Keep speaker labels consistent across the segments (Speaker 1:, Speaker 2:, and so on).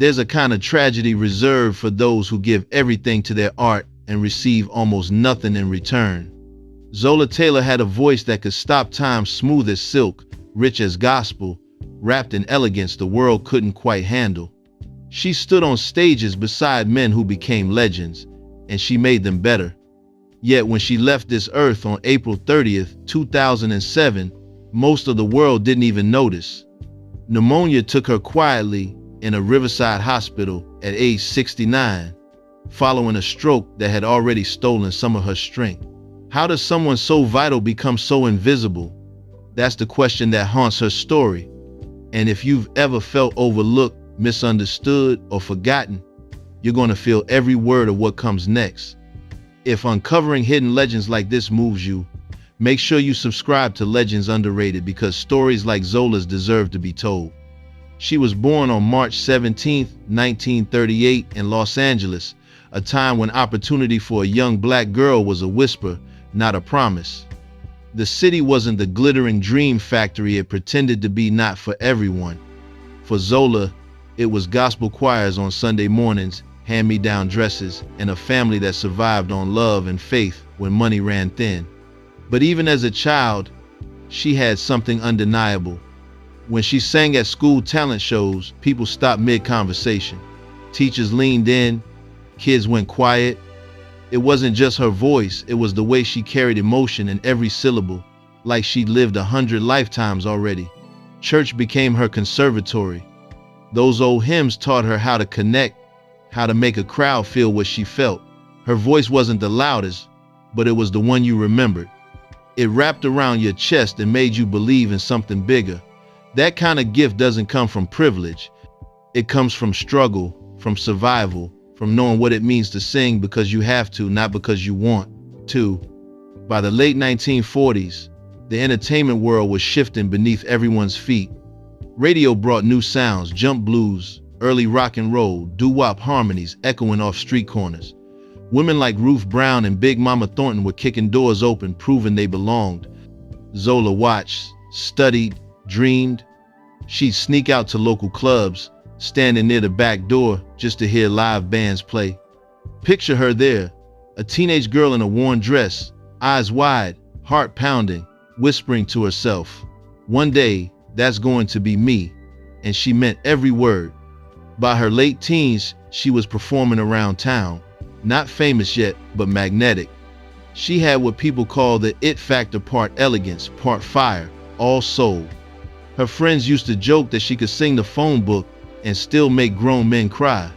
Speaker 1: There's a kind of tragedy reserved for those who give everything to their art and receive almost nothing in return. Zola Taylor had a voice that could stop time, smooth as silk, rich as gospel, wrapped in elegance the world couldn't quite handle. She stood on stages beside men who became legends, and she made them better. Yet when she left this earth on April 30th, 2007, most of the world didn't even notice. Pneumonia took her quietly in a Riverside hospital at age 69, following a stroke that had already stolen some of her strength. How does someone so vital become so invisible? That's the question that haunts her story. And if you've ever felt overlooked, misunderstood, or forgotten, you're going to feel every word of what comes next. If uncovering hidden legends like this moves you, make sure you subscribe to Legends Underrated, because stories like Zola's deserve to be told. She was born on March 17, 1938 in Los Angeles, a time when opportunity for a young black girl was a whisper, not a promise. The city wasn't the glittering dream factory it pretended to be, not for everyone. For Zola, it was gospel choirs on Sunday mornings, hand-me-down dresses, and a family that survived on love and faith when money ran thin. But even as a child, she had something undeniable. When she sang at school talent shows, people stopped mid-conversation. Teachers leaned in, kids went quiet. It wasn't just her voice, it was the way she carried emotion in every syllable, like she'd lived 100 lifetimes already. Church became her conservatory. Those old hymns taught her how to connect, how to make a crowd feel what she felt. Her voice wasn't the loudest, but it was the one you remembered. It wrapped around your chest and made you believe in something bigger. That kind of gift doesn't come from privilege. It comes from struggle, from survival, from knowing what it means to sing because you have to, not because you want to. By the late 1940s, the entertainment world was shifting beneath everyone's feet. Radio brought new sounds, jump blues, early rock and roll, doo-wop harmonies echoing off street corners. Women like Ruth Brown and Big Mama Thornton were kicking doors open, proving they belonged. Zola watched, studied, dreamed. She'd sneak out to local clubs, standing near the back door just to hear live bands play. Picture her there, a teenage girl in a worn dress, eyes wide, heart pounding, whispering to herself, "One day, that's going to be me." And she meant every word. By her late teens, she was performing around town, not famous yet, but magnetic. She had what people call the it factor, part elegance, part fire, all soul. Her friends used to joke that she could sing the phone book and still make grown men cry.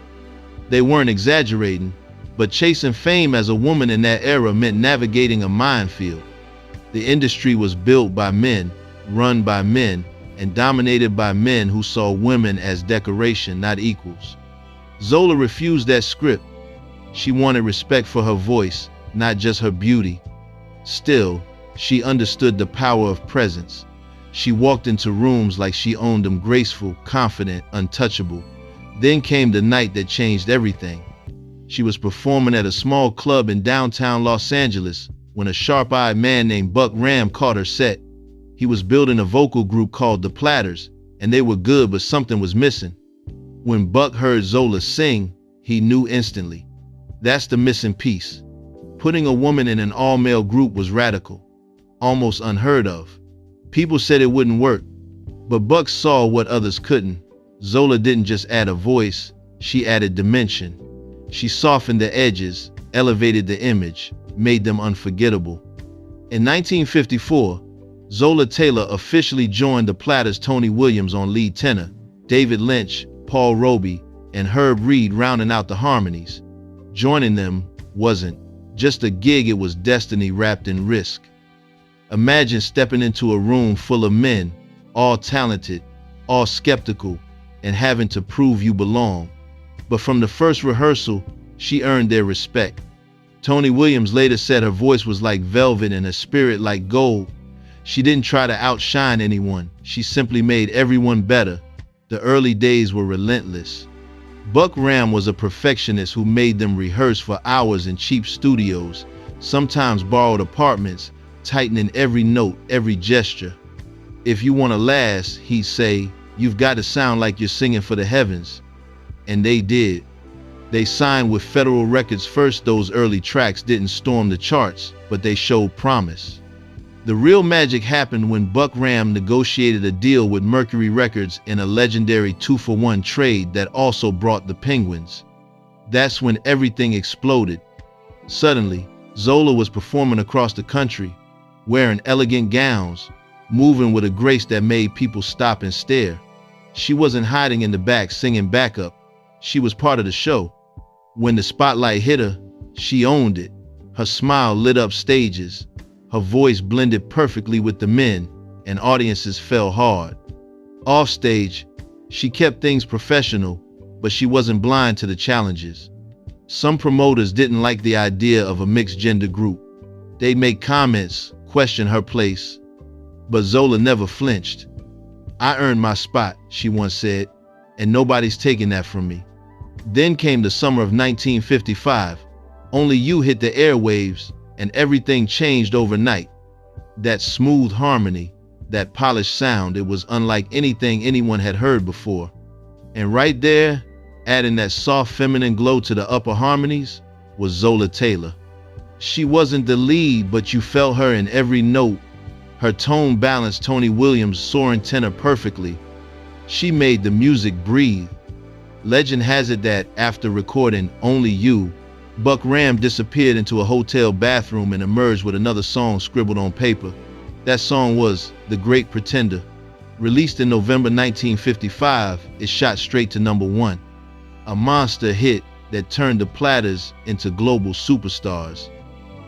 Speaker 1: They weren't exaggerating, but chasing fame as a woman in that era meant navigating a minefield. The industry was built by men, run by men, and dominated by men who saw women as decoration, not equals. Zola refused that script. She wanted respect for her voice, not just her beauty. Still, she understood the power of presence. She walked into rooms like she owned them, graceful, confident, untouchable. Then came the night that changed everything. She was performing at a small club in downtown Los Angeles when a sharp-eyed man named Buck Ram caught her set. He was building a vocal group called the Platters, and they were good, but something was missing. When Buck heard Zola sing, he knew instantly. That's the missing piece. Putting a woman in an all-male group was radical, almost unheard of. People said it wouldn't work, but Buck saw what others couldn't. Zola didn't just add a voice, she added dimension. She softened the edges, elevated the image, made them unforgettable. In 1954, Zola Taylor officially joined the Platters. Tony Williams on lead tenor, David Lynch, Paul Roby, and Herb Reed rounding out the harmonies. Joining them wasn't just a gig, it was destiny wrapped in risk. Imagine stepping into a room full of men, all talented, all skeptical, and having to prove you belong. But from the first rehearsal, she earned their respect. Tony Williams later said her voice was like velvet and her spirit like gold. She didn't try to outshine anyone, she simply made everyone better. The early days were relentless. Buck Ram was a perfectionist who made them rehearse for hours in cheap studios, sometimes borrowed apartments, tightening every note, every gesture. If you want to last, he'd say, you've got to sound like you're singing for the heavens. And they did. They signed with Federal Records first. Those early tracks didn't storm the charts, but they showed promise. The real magic happened when Buck Ram negotiated a deal with Mercury Records in a legendary 2-for-1 trade that also brought the Penguins. That's when everything exploded. Suddenly, Zola was performing across the country, wearing elegant gowns, moving with a grace that made people stop and stare. She wasn't hiding in the back singing backup. She was part of the show. When the spotlight hit her, she owned it. Her smile lit up stages. Her voice blended perfectly with the men, and audiences fell hard. Offstage, she kept things professional, but she wasn't blind to the challenges. Some promoters didn't like the idea of a mixed-gender group. They'd make comments, question her place. But Zola never flinched. "I earned my spot," she once said, "and nobody's taking that from me." Then came the summer of 1955. Only You hit the airwaves, and everything changed overnight. That smooth harmony, that polished sound, it was unlike anything anyone had heard before. And right there, adding that soft feminine glow to the upper harmonies, was Zola Taylor. She wasn't the lead, but you felt her in every note. Her tone balanced Tony Williams' soaring tenor perfectly. She made the music breathe. Legend has it that after recording Only You, Buck Ram disappeared into a hotel bathroom and emerged with another song scribbled on paper. That song was The Great Pretender. Released in November 1955, it shot straight to #1. A monster hit that turned the Platters into global superstars.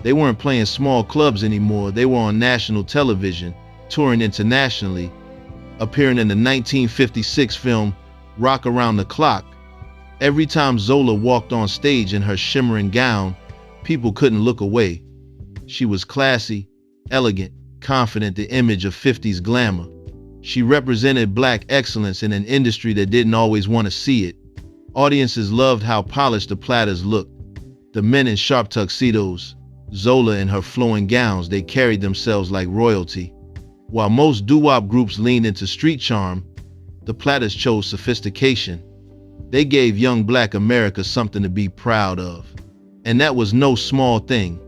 Speaker 1: They weren't playing small clubs anymore. They were on national television, touring internationally, appearing in the 1956 film Rock Around the Clock. Every time Zola walked on stage in her shimmering gown, people couldn't look away. She was classy, elegant, confident, the image of 50s glamour. She represented black excellence in an industry that didn't always want to see it. Audiences loved how polished the Platters looked. The men in sharp tuxedos, Zola in her flowing gowns, they carried themselves like royalty. While most doo-wop groups leaned into street charm, the Platters chose sophistication. They gave young black America something to be proud of. And that was no small thing.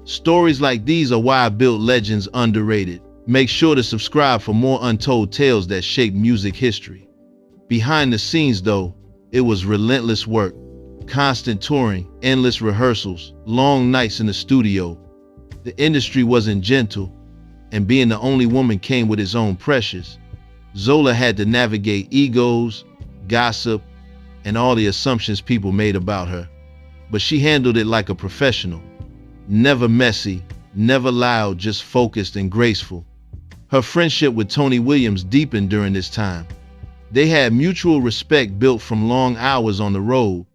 Speaker 1: Stories like these are why I built Legends Underrated. Make sure to subscribe for more untold tales that shape music history. Behind the scenes though, it was relentless work. Constant touring, endless rehearsals, long nights in the studio. The industry wasn't gentle, and being the only woman came with its own pressures. Zola had to navigate egos, gossip, and all the assumptions people made about her. But she handled it like a professional. Never messy, never loud, just focused and graceful. Her friendship with Tony Williams deepened during this time. They had mutual respect built from long hours on the road.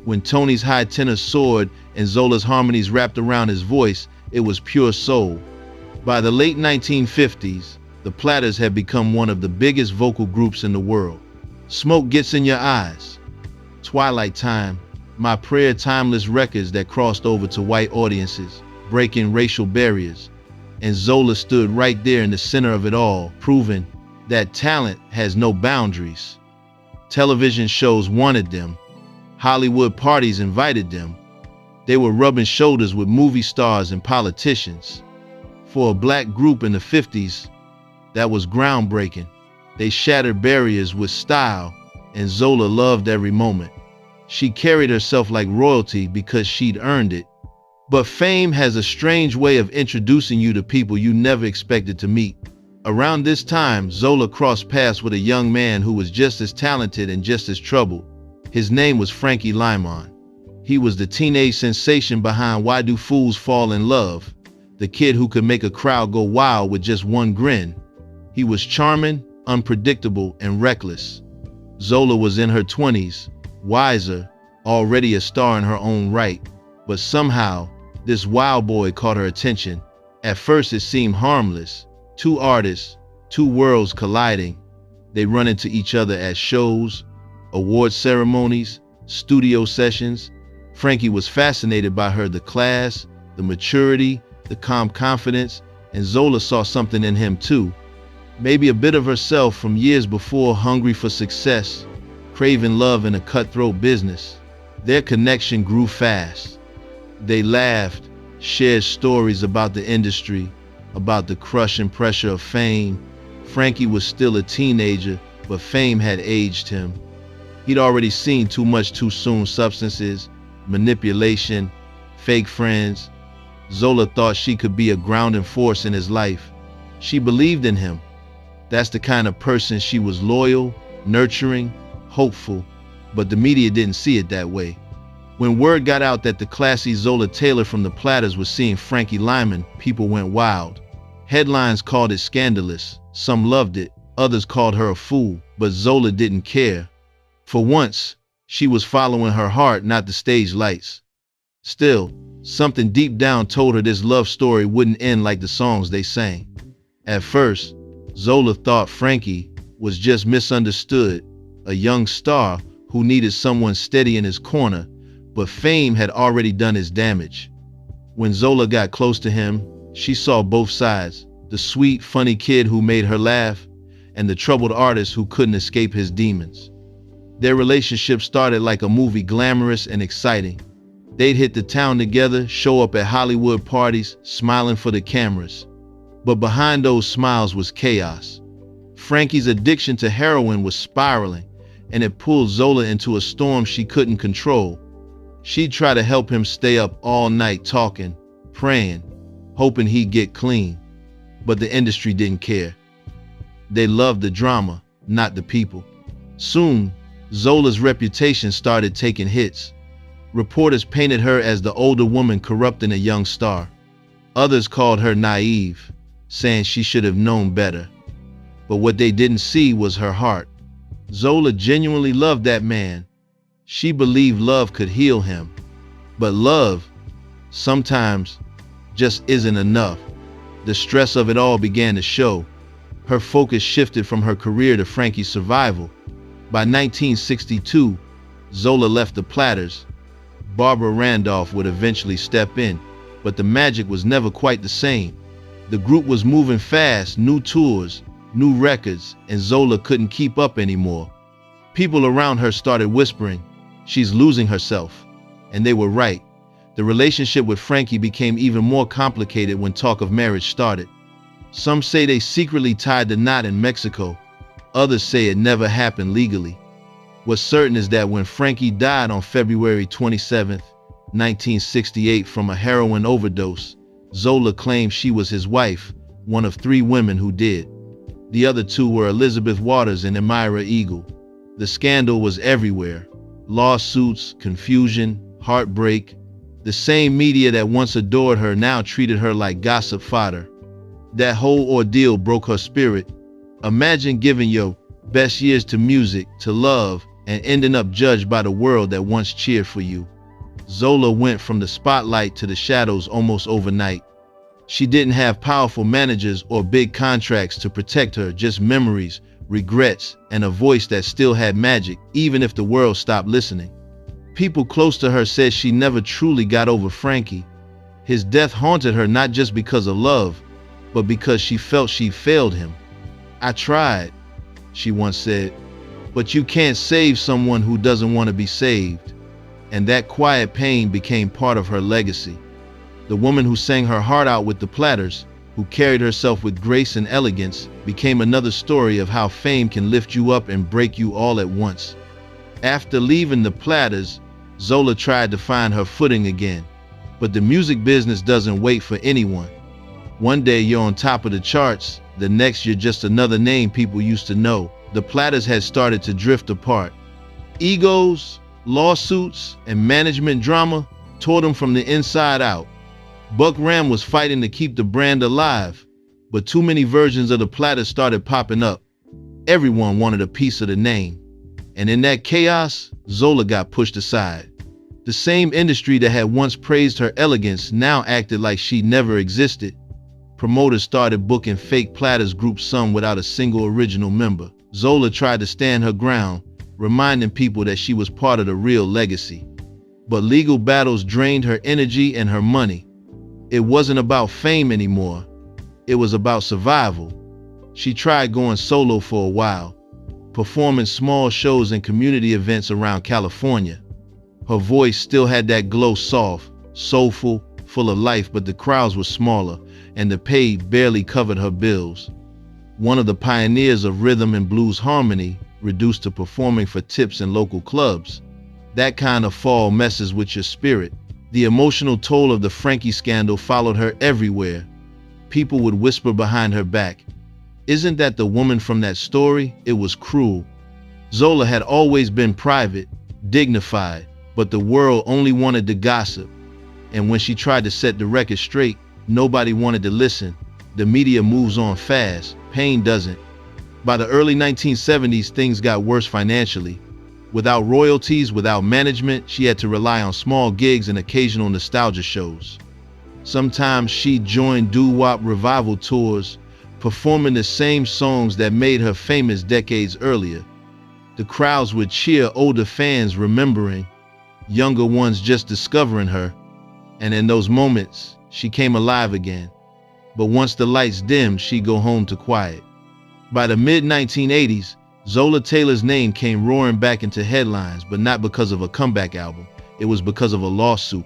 Speaker 1: When Tony's high tenor soared and Zola's harmonies wrapped around his voice, it was pure soul. By the late 1950s, the Platters had become one of the biggest vocal groups in the world. Smoke Gets in Your Eyes, Twilight Time, My Prayer, timeless records that crossed over to white audiences, breaking racial barriers. And Zola stood right there in the center of it all, proving that talent has no boundaries. Television shows wanted them. Hollywood parties invited them. They were rubbing shoulders with movie stars and politicians. For a black group in the 50s, that was groundbreaking. They shattered barriers with style, and Zola loved every moment. She carried herself like royalty because she'd earned it. But fame has a strange way of introducing you to people you never expected to meet. Around this time, Zola crossed paths with a young man who was just as talented and just as troubled. His name was Frankie Lymon. He was the teenage sensation behind Why Do Fools Fall in Love, the kid who could make a crowd go wild with just one grin. He was charming, unpredictable, and reckless. Zola was in her 20s, wiser, already a star in her own right. But somehow, this wild boy caught her attention. At first it seemed harmless. Two artists, two worlds colliding. They run into each other at shows, award ceremonies, studio sessions. Frankie was fascinated by her, the class, the maturity, the calm confidence, and Zola saw something in him too. Maybe a bit of herself from years before, hungry for success, craving love in a cutthroat business. Their connection grew fast. They laughed, shared stories about the industry, about the crush and pressure of fame. Frankie was still a teenager, but fame had aged him. He'd already seen too much too soon: substances, manipulation, fake friends. Zola thought she could be a grounding force in his life. She believed in him. That's the kind of person she was: loyal, nurturing, hopeful, but the media didn't see it that way. When word got out that the classy Zola Taylor from the Platters was seeing Frankie Lyman, people went wild. Headlines called it scandalous. Some loved it, others called her a fool, but Zola didn't care. For once, she was following her heart, not the stage lights. Still, something deep down told her this love story wouldn't end like the songs they sang. At first, Zola thought Frankie was just misunderstood, a young star who needed someone steady in his corner, but fame had already done his damage. When Zola got close to him, she saw both sides: the sweet, funny kid who made her laugh, and the troubled artist who couldn't escape his demons. Their relationship started like a movie, glamorous and exciting. They'd hit the town together, show up at Hollywood parties, smiling for the cameras. But behind those smiles was chaos. Frankie's addiction to heroin was spiraling, and it pulled Zola into a storm she couldn't control. She'd try to help him stay up all night, talking, praying, hoping he'd get clean. But the industry didn't care. They loved the drama, not the people. Soon, Zola's reputation started taking hits. Reporters painted her as the older woman corrupting a young star. Others called her naive, saying she should have known better. But what they didn't see was her heart. Zola genuinely loved that man. She believed love could heal him. But love, sometimes, just isn't enough. The stress of it all began to show. Her focus shifted from her career to Frankie's survival. By 1962, Zola left the Platters. Barbara Randolph would eventually step in, but the magic was never quite the same. The group was moving fast: new tours, new records, and Zola couldn't keep up anymore. People around her started whispering, "She's losing herself." And they were right. The relationship with Frankie became even more complicated when talk of marriage started. Some say they secretly tied the knot in Mexico. Others say it never happened legally. What's certain is that when Frankie died on February 27, 1968 from a heroin overdose, Zola claimed she was his wife, one of 3 women who did. The other 2 were Elizabeth Waters and Amira Eagle. The scandal was everywhere. Lawsuits, confusion, heartbreak. The same media that once adored her now treated her like gossip fodder. That whole ordeal broke her spirit. Imagine giving your best years to music, to love, and ending up judged by the world that once cheered for you. Zola went from the spotlight to the shadows almost overnight. She didn't have powerful managers or big contracts to protect her, just memories, regrets, and a voice that still had magic, even if the world stopped listening. People close to her said she never truly got over Frankie. His death haunted her not just because of love, but because she felt she failed him. "I tried," she once said, "but you can't save someone who doesn't want to be saved." And that quiet pain became part of her legacy. The woman who sang her heart out with the Platters, who carried herself with grace and elegance, became another story of how fame can lift you up and break you all at once. After leaving the Platters, Zola tried to find her footing again. But the music business doesn't wait for anyone. One day you're on top of the charts, the next you're just another name people used to know. The Platters had started to drift apart. Egos, lawsuits, and management drama tore them from the inside out. Buck Ram was fighting to keep the brand alive, but too many versions of the Platters started popping up. Everyone wanted a piece of the name. And in that chaos, Zola got pushed aside. The same industry that had once praised her elegance now acted like she never existed. Promoters started booking fake Platters groups, some without a single original member. Zola tried to stand her ground, reminding people that she was part of the real legacy. But legal battles drained her energy and her money. It wasn't about fame anymore. It was about survival. She tried going solo for a while, performing small shows and community events around California. Her voice still had that glow, soft, soulful, full of life, but the crowds were smaller, and the pay barely covered her bills. One of the pioneers of rhythm and blues harmony, reduced to performing for tips in local clubs. That kind of fall messes with your spirit. The emotional toll of the Frankie scandal followed her everywhere. People would whisper behind her back, "Isn't that the woman from that story?" It was cruel. Zola had always been private, dignified, but the world only wanted to gossip. And when she tried to set the record straight, nobody wanted to listen. The media moves on fast, pain doesn't. By the early 1970s, things got worse financially. Without royalties, without management, she had to rely on small gigs and occasional nostalgia shows. Sometimes she joined doo-wop revival tours, performing the same songs that made her famous decades earlier. The crowds would cheer, older fans remembering, younger ones just discovering her. And in those moments, she came alive again. But once the lights dimmed, she'd go home to quiet. By the mid-1980s, Zola Taylor's name came roaring back into headlines, but not because of a comeback album. It was because of a lawsuit.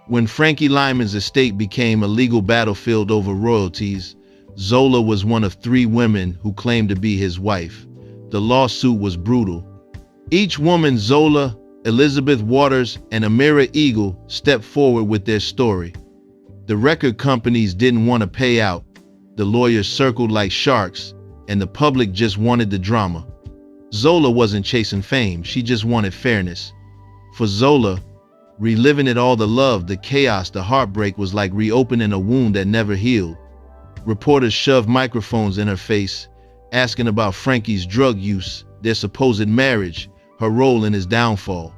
Speaker 1: When Frankie Lyman's estate became a legal battlefield over royalties, Zola was one of 3 women who claimed to be his wife. The lawsuit was brutal. Each woman, Zola, Elizabeth Waters, and Amira Eagle, stepped forward with their story. The record companies didn't want to pay out. The lawyers circled like sharks, and the public just wanted the drama. Zola wasn't chasing fame, she just wanted fairness. For Zola, reliving it all, the love, the chaos, the heartbreak, was like reopening a wound that never healed. Reporters shoved microphones in her face, asking about Frankie's drug use, their supposed marriage, her role in his downfall.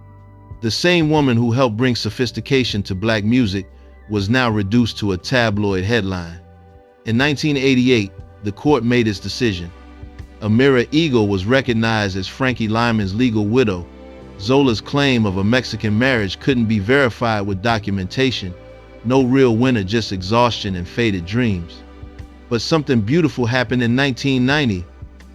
Speaker 1: The same woman who helped bring sophistication to black music was now reduced to a tabloid headline. In 1988, the court made its decision. Amira Eagle was recognized as Frankie Lyman's legal widow. Zola's claim of a Mexican marriage couldn't be verified with documentation. No real winner, just exhaustion and faded dreams. But something beautiful happened in 1990.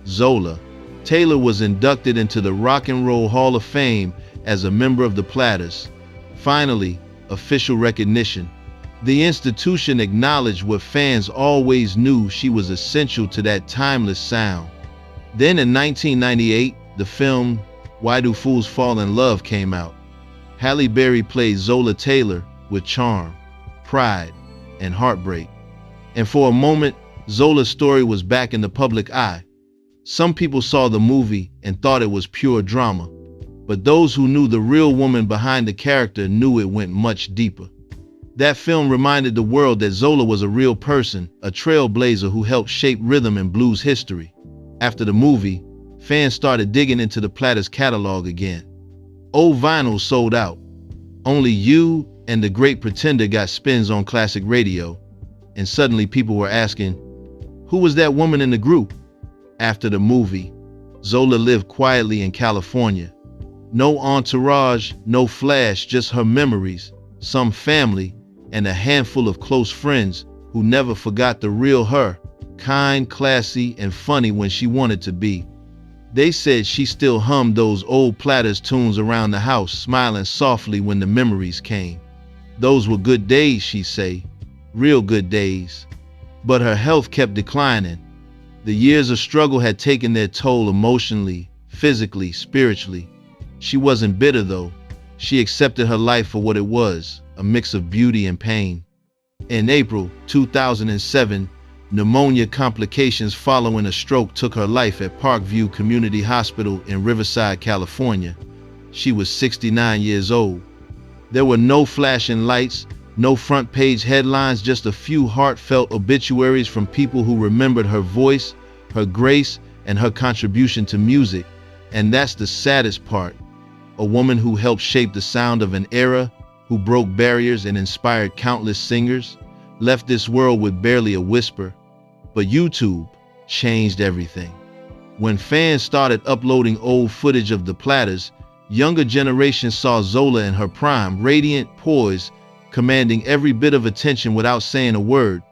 Speaker 1: Zola Taylor was inducted into the Rock and Roll Hall of Fame as a member of the Platters. Finally, official recognition. The institution acknowledged what fans always knew: she was essential to that timeless sound. Then in 1998, the film Why Do Fools Fall in Love came out. Halle Berry played Zola Taylor with charm, pride, and heartbreak. And for a moment, Zola's story was back in the public eye. Some people saw the movie and thought it was pure drama, but those who knew the real woman behind the character knew it went much deeper. That film reminded the world that Zola was a real person, a trailblazer who helped shape rhythm and blues history. After the movie, fans started digging into the Platters catalog again. Old vinyls sold out. Only You and The Great Pretender got spins on classic radio, and suddenly people were asking, who was that woman in the group? After the movie, Zola lived quietly in California. No entourage, no flash, just her memories, some family, and a handful of close friends who never forgot the real her, kind, classy, and funny when she wanted to be. They said she still hummed those old Platters tunes around the house, smiling softly when the memories came. Those were good days, she say, real good days. But her health kept declining. The years of struggle had taken their toll emotionally, physically, spiritually. She wasn't bitter though. She accepted her life for what it was, a mix of beauty and pain. In April 2007, pneumonia complications following a stroke took her life at Parkview Community Hospital in Riverside, California. She was 69 years old. There were no flashing lights, no front page headlines, just a few heartfelt obituaries from people who remembered her voice, her grace, and her contribution to music. And that's the saddest part. A woman who helped shape the sound of an era, who broke barriers and inspired countless singers, left this world with barely a whisper. But YouTube changed everything. When fans started uploading old footage of the Platters, younger generations saw Zola in her prime, radiant, poised, commanding every bit of attention without saying a word.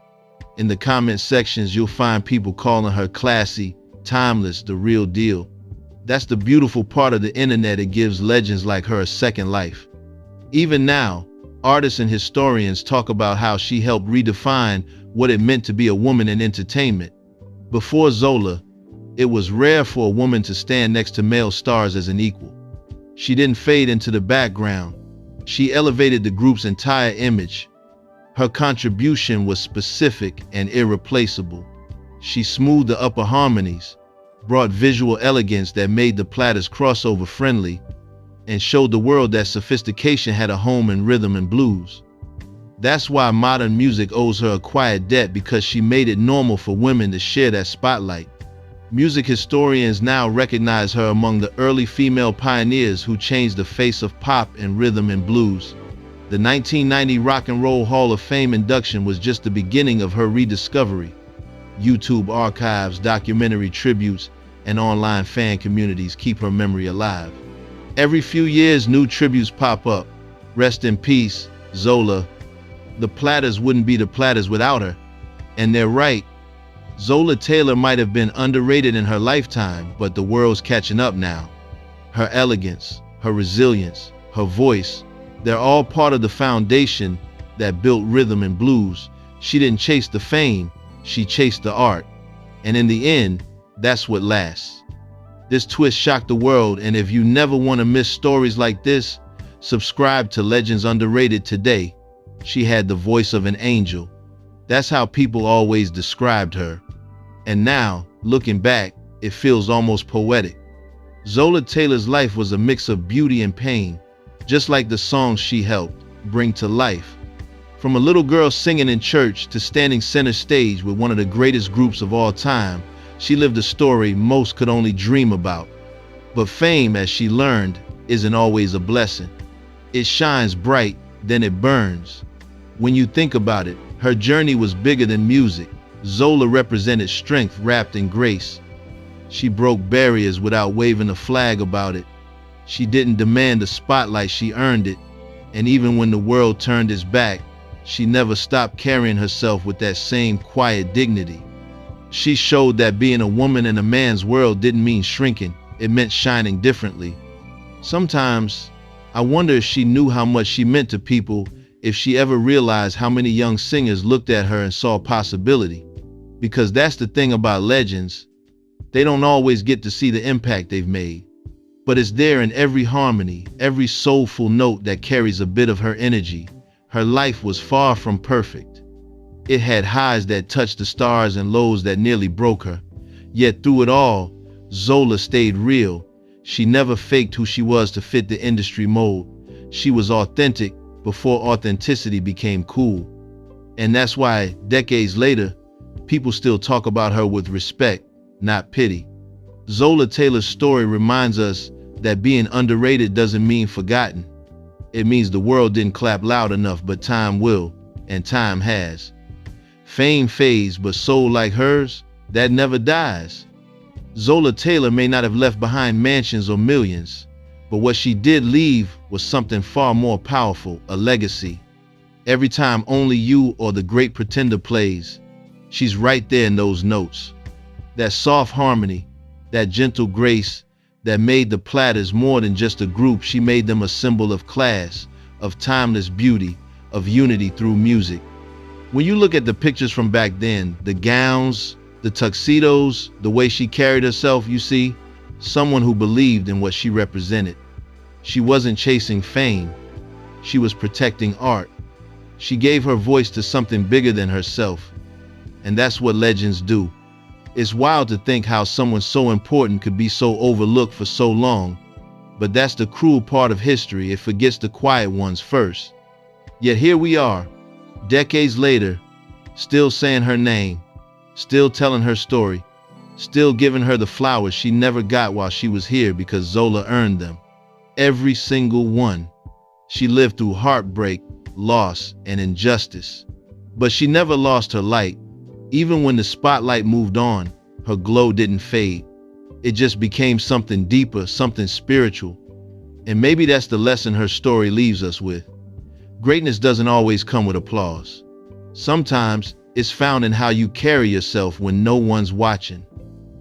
Speaker 1: In the comment sections, you'll find people calling her classy, timeless, the real deal. That's the beautiful part of the internet. It gives legends like her a second life. Even now, artists and historians talk about how she helped redefine what it meant to be a woman in entertainment. Before Zola, it was rare for a woman to stand next to male stars as an equal. She didn't fade into the background. She elevated the group's entire image. Her contribution was specific and irreplaceable. She smoothed the upper harmonies, brought visual elegance that made the Platters crossover friendly, and showed the world that sophistication had a home in rhythm and blues. That's why modern music owes her a quiet debt, because she made it normal for women to share that spotlight. Music historians now recognize her among the early female pioneers who changed the face of pop and rhythm and blues. The 1990 Rock and Roll Hall of Fame induction was just the beginning of her rediscovery. YouTube archives, documentary tributes, and online fan communities keep her memory alive. Every few years, new tributes pop up. Rest in peace, Zola. The Platters wouldn't be the Platters without her. And they're right. Zola Taylor might have been underrated in her lifetime, but the world's catching up now. Her elegance, her resilience, her voice, they're all part of the foundation that built rhythm and blues. She didn't chase the fame, she chased the art. And in the end, that's what lasts. This twist shocked the world, and if you never want to miss stories like this, subscribe to Legends Underrated today. She had the voice of an angel. That's how people always described her. And now, looking back, it feels almost poetic. Zola Taylor's life was a mix of beauty and pain, just like the songs she helped bring to life. From a little girl singing in church to standing center stage with one of the greatest groups of all time, she lived a story most could only dream about. But fame, as she learned, isn't always a blessing. It shines bright, then it burns. When you think about it, her journey was bigger than music. Zola represented strength wrapped in grace. She broke barriers without waving a flag about it. She didn't demand the spotlight, she earned it. And even when the world turned its back, she never stopped carrying herself with that same quiet dignity. She showed that being a woman in a man's world didn't mean shrinking, it meant shining differently. Sometimes, I wonder if she knew how much she meant to people, if she ever realized how many young singers looked at her and saw possibility. Because that's the thing about legends, they don't always get to see the impact they've made. But it's there in every harmony, every soulful note that carries a bit of her energy. Her life was far from perfect. It had highs that touched the stars and lows that nearly broke her. Yet through it all, Zola stayed real. She never faked who she was to fit the industry mold. She was authentic before authenticity became cool. And that's why, decades later, people still talk about her with respect, not pity. Zola Taylor's story reminds us that being underrated doesn't mean forgotten. It means the world didn't clap loud enough, but time will, and time has. Fame fades, but soul like hers, that never dies. Zola Taylor may not have left behind mansions or millions, but what she did leave was something far more powerful, a legacy. Every time Only You or The Great Pretender plays, she's right there in those notes. That soft harmony, that gentle grace that made the Platters more than just a group. She made them a symbol of class, of timeless beauty, of unity through music. When you look at the pictures from back then, the gowns, the tuxedos, the way she carried herself, you see someone who believed in what she represented. She wasn't chasing fame. She was protecting art. She gave her voice to something bigger than herself. And that's what legends do. It's wild to think how someone so important could be so overlooked for so long. But that's the cruel part of history. It forgets the quiet ones first. Yet here we are, decades later, still saying her name, still telling her story, still giving her the flowers she never got while she was here, because Zola earned them. Every single one. She lived through heartbreak, loss, and injustice. But she never lost her light. Even when the spotlight moved on, her glow didn't fade. It just became something deeper, something spiritual. And maybe that's the lesson her story leaves us with. Greatness doesn't always come with applause. Sometimes it's found in how you carry yourself when no one's watching.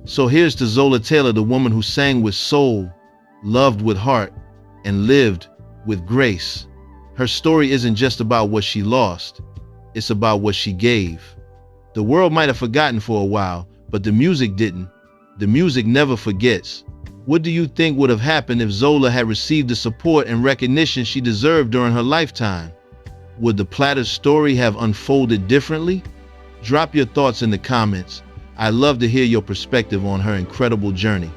Speaker 1: So here's to Zola Taylor, the woman who sang with soul, loved with heart, and lived with grace. Her story isn't just about what she lost, it's about what she gave. The world might have forgotten for a while, but the music didn't. The music never forgets. What do you think would have happened if Zola had received the support and recognition she deserved during her lifetime? Would the Platters story have unfolded differently? Drop your thoughts in the comments. I'd love to hear your perspective on her incredible journey.